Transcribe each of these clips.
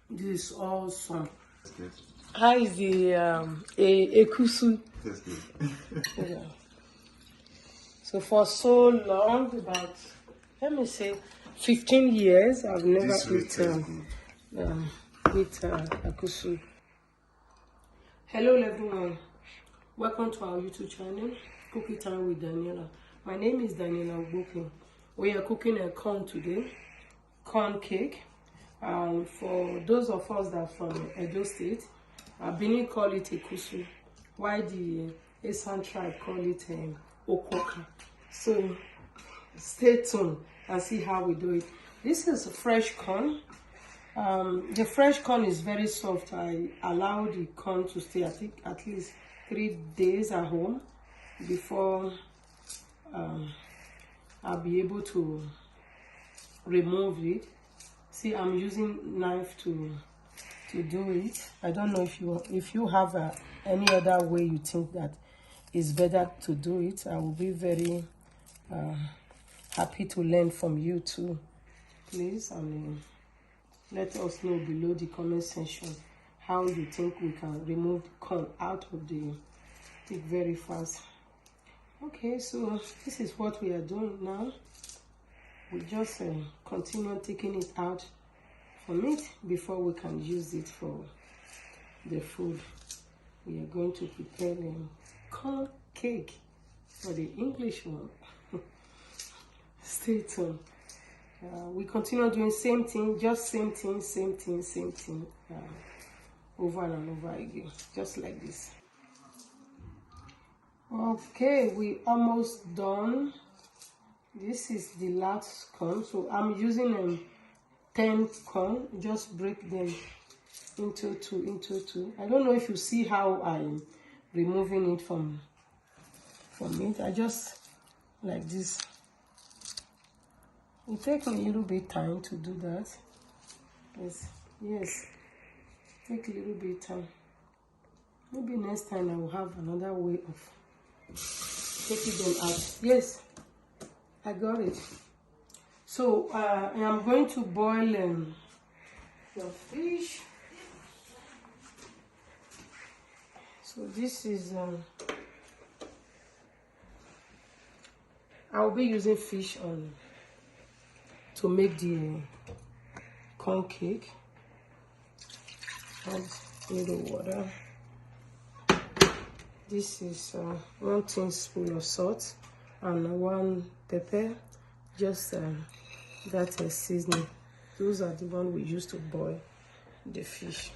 This is awesome. How is the Ekusu? That's good. Yeah. So for so long, about, let me say, 15 years, I've never eaten Ekusu. Hello everyone, welcome to our YouTube channel, Cooking Time with Daniela. My name is Daniela Ukpo. We are cooking a corn today, corn cake. For those of us that are from Edo State, Benin call it Ekusu, while the Esan tribe call it Okah. So stay tuned and see how we do it. This is fresh corn. The fresh corn is very soft. I allow the corn to stay, I think, at least 3 days at home before I'll be able to remove it. See, I'm using knife to do it. I don't know if you have any other way you think that is better to do it. I will be very happy to learn from you too. Please, let us know below the comment section how you think we can remove the corn out of the thing very fast. Okay, so this is what we are doing now. We just continue taking it out from it before we can use it for the food. We are going to prepare the corn cake for the English one. Stay tuned. We continue doing same thing, just same thing, over and over again, just like this. Okay, we almost done. This is the last corn, so I'm using 10 corn. Just break them into two. I don't know if you see how I'm removing it from it. I just like this. It takes me a little bit time to do that. Yes, take a little bit time. Maybe next time I will have another way of taking them out. Yes, I got it. So I am going to boil the fish. So this is I'll be using fish to make the corn cake. Add a little water. This is 1 teaspoon of salt and 1 pepper. Just that seasoning. Those are the ones we use to boil the fish.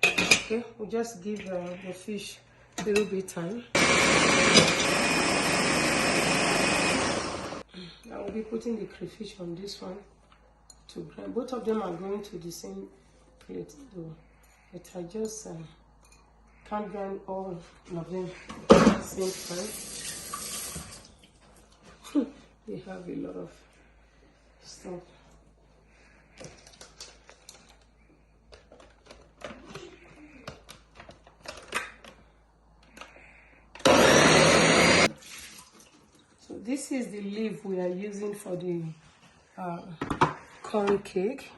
Okay, we just give the fish a little bit time. I will be putting the crayfish on this one to grind. Both of them are going to the same plate though, but I just can't grind all of them at the same time. They have a lot of stuff. So this is the leaf we are using for the corn cake,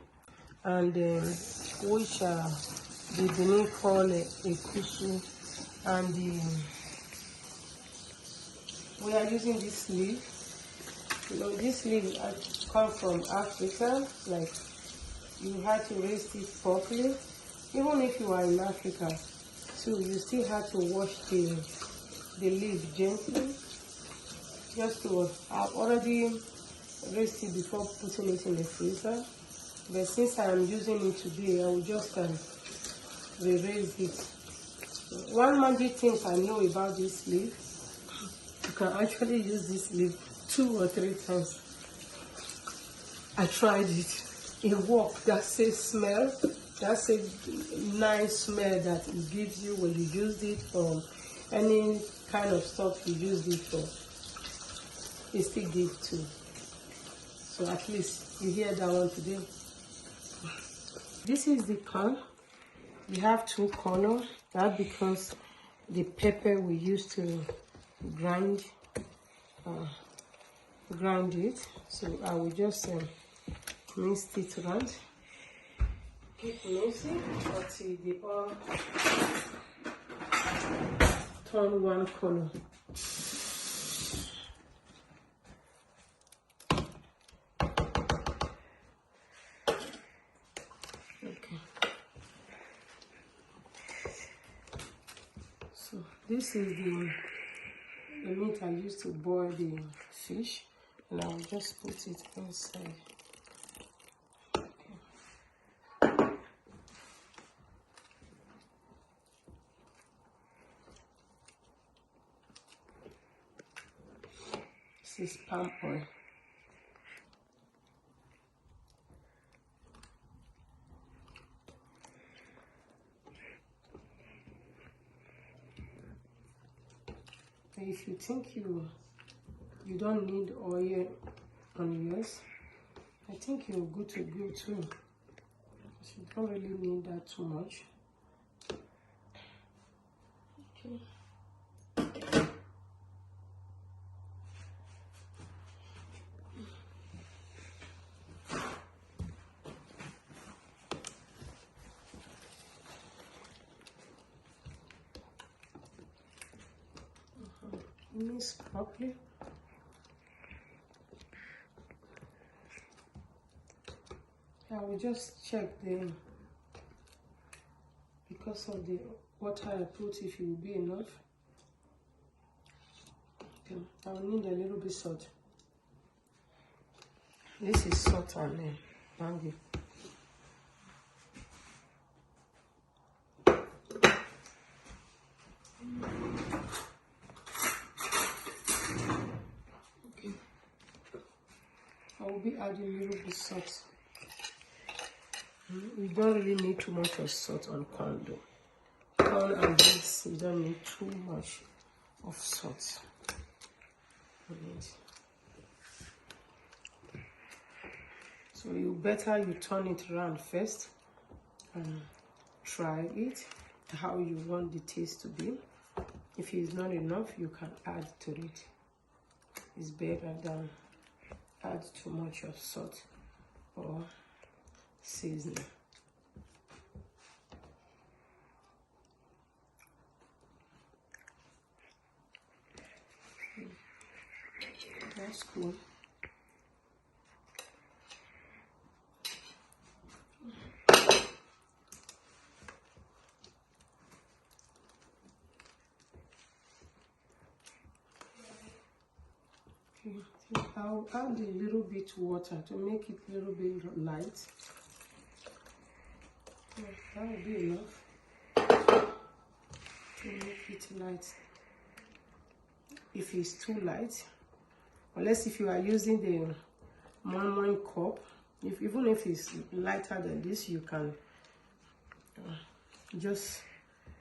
and which the Benin call Ekusu, and we are using this leaf. You know, this leaf come from Africa. Like, you had to raise it properly. Even if you are in Africa, so you still have to wash the leaf gently. Just to, I've already raised it before putting it in the freezer, but since I am using it today, I will just re-raise it. One magic thing I know about this leaf, you can actually use this leaf 2 or 3 times. I tried it. It worked. That's a smell. That's a nice smell that it gives you when you use it for any kind of stuff you use it for. It still gives too. So at least you hear that one today. This is the corn. We have 2 colors. That because the pepper we used to grind it. So I will just mince it around. Keep mincing until they all turn one color. Okay. So this is the meat I used to boil the fish, and I will just put it inside. This is palm oil. If you think you don't need oil on yours, I think you're good to go too. You don't really need that too much. Okay. Mix properly. I will just check because of the water I put, if it will be enough. Okay, I will need a little bit salt. This is salt and mango. Okay, I will be adding a little bit salt. You don't really need too much of salt on corn though. Corn and beans, you don't need too much of salt on it. So you turn it around first and try it how you want the taste to be. If it's not enough, you can add to it. It's better than add too much of salt or seasoning. That's cool. Okay, so I'll add a little bit water to make it a little bit light. That will be enough to make it light. If it's too light, unless if you are using the moi cup, even if it's lighter than this, you can just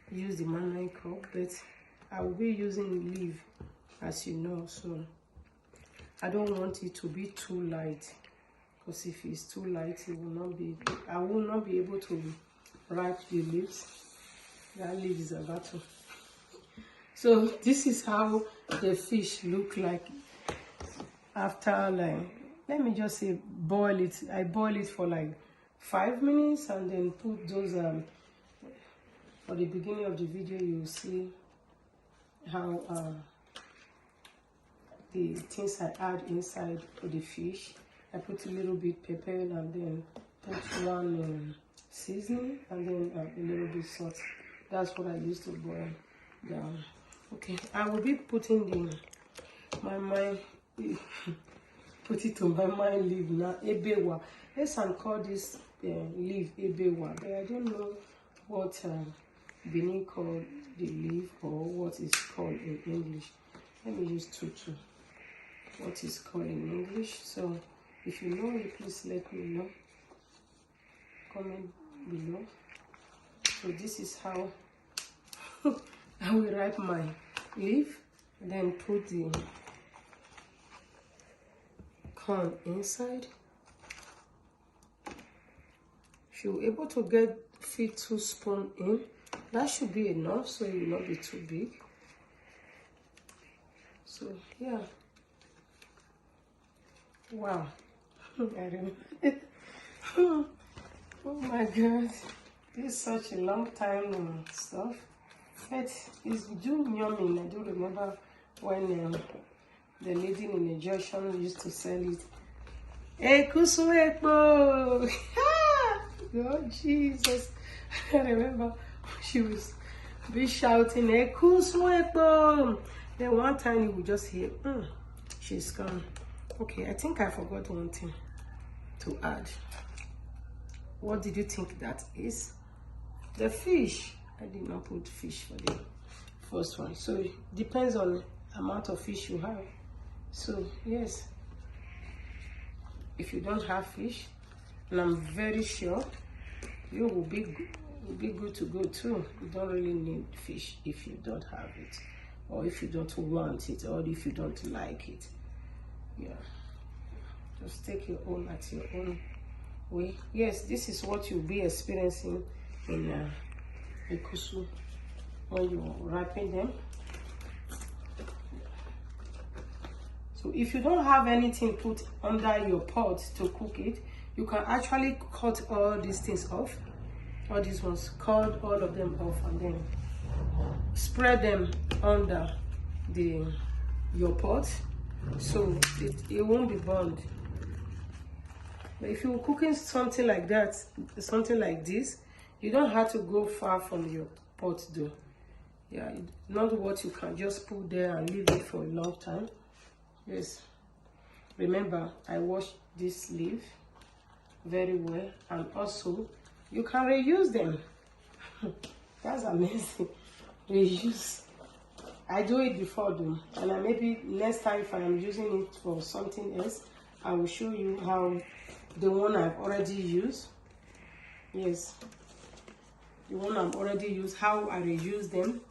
use the moi cup. But I will be using leaf, as you know, so I don't want it to be too light, because if it's too light, I will not be able to write the leaves. That leaf is a battle. So this is how the fish look like after, like, let me just say boil it. I boil it for like 5 minutes and then put those for the beginning of the video you will see how the things I add inside for the fish. I put a little bit pepper and then put one seasoning and then a little bit salt. That's what I used to boil down. Okay, I will be putting put it on my mind leaf now. Ebewa. Let's call this leaf Ebewa, but I don't know what Benin called the leaf or what is called in English. Let me use tutu. What is called in English? So if you know it, please let me know. Comment below. So this is how I will write my leaf, then put the corn inside. If you're able to fit 2 spoons in, that should be enough, so it will not be too big. So yeah, wow. I remember. Oh my God, this is such a long time stuff. But it's doing yummy. I do remember when the lady in the junction used to sell it. Ekusu Okpo! Oh Jesus! I remember she was be shouting Ekusu Okpo. Then one time you would just hear, she's gone. Okay, I think I forgot one thing to add. What did you think that is? The fish. I did not put fish for the first one. So it depends on the amount of fish you have. So yes, if you don't have fish, and I'm very sure you will be good to go too. You don't really need fish if you don't have it, or if you don't want it, or if you don't like it. Yeah, just take your own at your own way. Yes, this is what you'll be experiencing in Ekusu when you're wrapping them. So if you don't have anything put under your pot to cook it, you can actually cut all these things off. All these ones, cut all of them off and then spread them under your pot, so it won't be burned. But if you're cooking something like that, something like this, you don't have to go far from your pot though. Yeah, not what you can just put there and leave it for a long time. Yes, remember I washed this leaf very well, and also you can reuse them. That's amazing. Reuse. I do it before though, and maybe next time if I am using it for something else, I will show you how the one I've already used. Yes, the one I've already used, how I reuse them.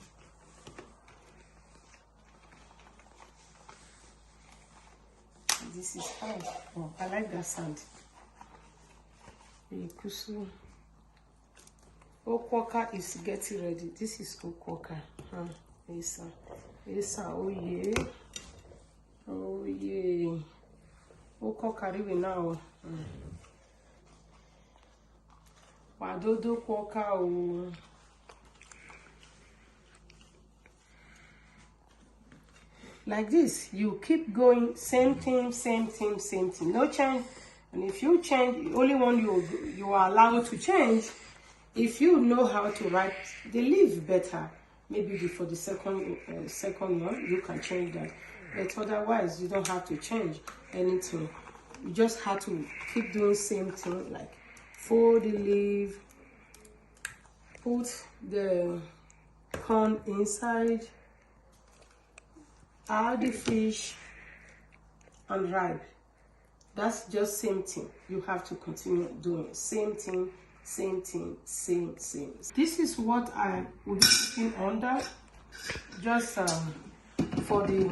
This is how. Oh, I like that sound. Ekusu. Okah is getting ready. This is Okah. Esa. Oh yeah. Oh yeah. Okah riwe now. Wadodo Okah. Like this, you keep going, same thing, no change. And if you change, the only one you are allowed to change, if you know how to write the leaf better, maybe for the second one, you can change that. But otherwise, you don't have to change anything. You just have to keep doing same thing, like fold the leaf, put the corn inside, add the fish, and wrap. That's just same thing. You have to continue doing same thing. This is what I will be putting under, just for the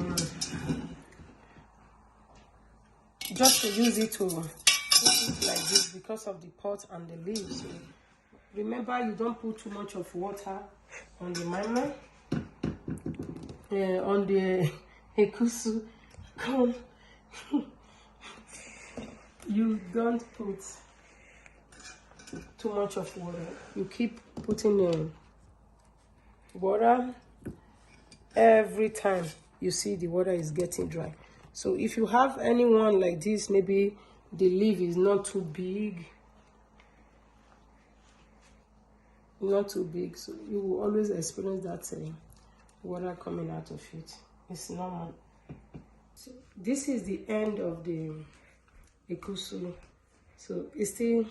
just to use it to put it like this because of the pot and the leaves. So remember, you don't put too much of water on the mama, on the Ekusu. Come. You don't put too much of water. You keep putting in water every time you see the water is getting dry. So if you have anyone like this, maybe the leaf is not too big, so you will always experience that water coming out of it. It's normal. So this is the end of the Ekusu. So it's still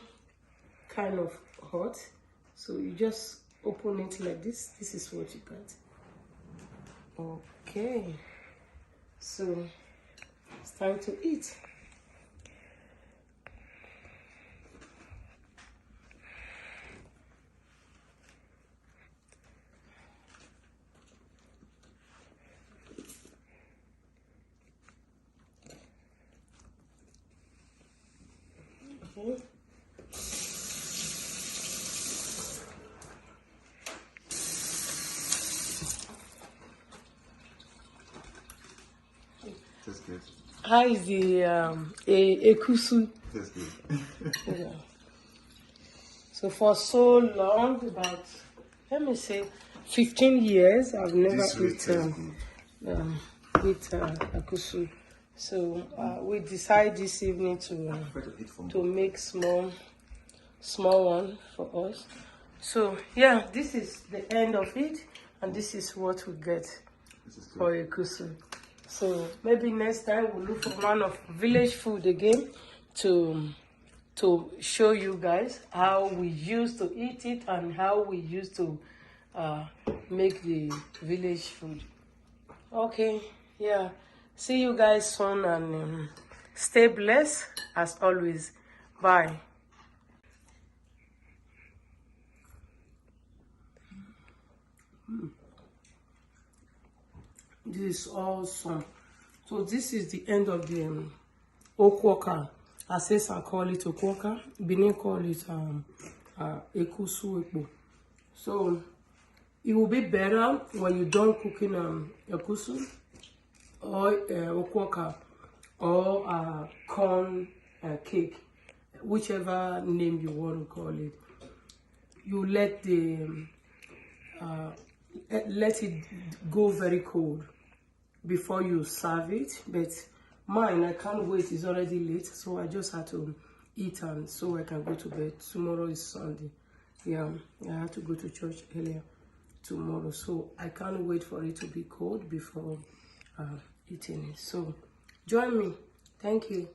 kind of hot, so you just open it like this. This is what you got. Okay, so it's time to eat. Okay. good. How is the Ekusu? That's good. Yeah. So for so long, about, let me say, 15 years, I've never This really eaten tastes good. Ekusu. So we decide this evening to make small one for us. So yeah, this is the end of it, and this is what we get for Ekusu. So maybe next time we'll look for one of village food again to show you guys how we used to eat it and how we used to make the village food. Okay, yeah. See you guys soon, and stay blessed as always. Bye. This is awesome. So this is the end of the Okah. Asesa call it Okah. Benin call it Ekusu Ukpo. So it will be better when you're done cooking Ekusu or Okah or corn cake, whichever name you want to call it. You let it go very cold before you serve it. But mine, I can't wait, it's already late, so I just had to eat and so I can go to bed. Tomorrow is Sunday. Yeah, I have to go to church earlier tomorrow, so I can't wait for it to be cold before eating it. So join me. Thank you.